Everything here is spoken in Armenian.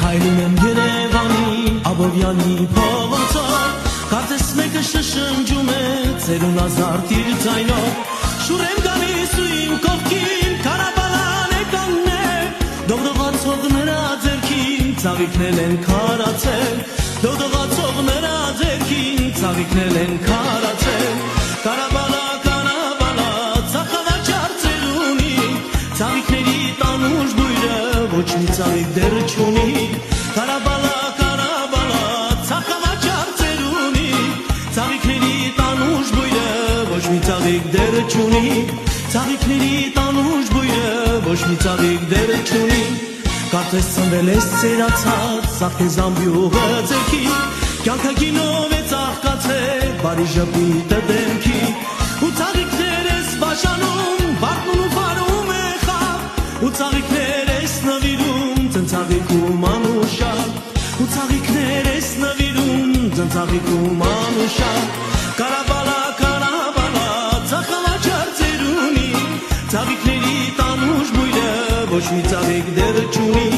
Հայրում եմ Երևանի Աբովյանի փողոցով Կարծես մեկը շշնջում է ծերուն ազարտ իր ձայնով Շուր եմ գալիս ու իմ կողքին Քարաբալան է կանգնել Դողդողացող նրա ձեռքին Ծաղիկներ են քարացել Դողդողացող նրա ձեռքին Ծաղիկներ են քարացել Կարաբալա, կարաբալա Ծախավաճար ծերունի Ծաղիկների տանուշ բույրը Ոչ մի ծաղիկ դեռ չունի Կարաբալա, կարաբալա Ծախավաճար ծերունի Ծաղիկների տանուշ բույրը Ոչ մի ծաղիկ դեռ չունի Ծաղիկների տանուշ բույրը Ոչ մի ծաղիկ դեռ չունի Կարծես ծնվել ես ծերացած Սաղ քեզ ամբյուղը ձերքի Կյանքը գինով է ծաղկացել Բարի ժպիտը դեմքի Ու ծաղիկներ ես բաժանում Վարդուն ու վարում է խավ Ու ծաղիկներ ես նվիրում Ծնծաղիկում անուշակ Ու ծաղիկներ ես նվիրում Ծնծաղիկում անուշակ Կարաբալա, կարաբալա Ծախավաճար ծերունի Ծաղիկների տանուշ բույրը Ոչ մի ծաղիկ դեռ չունի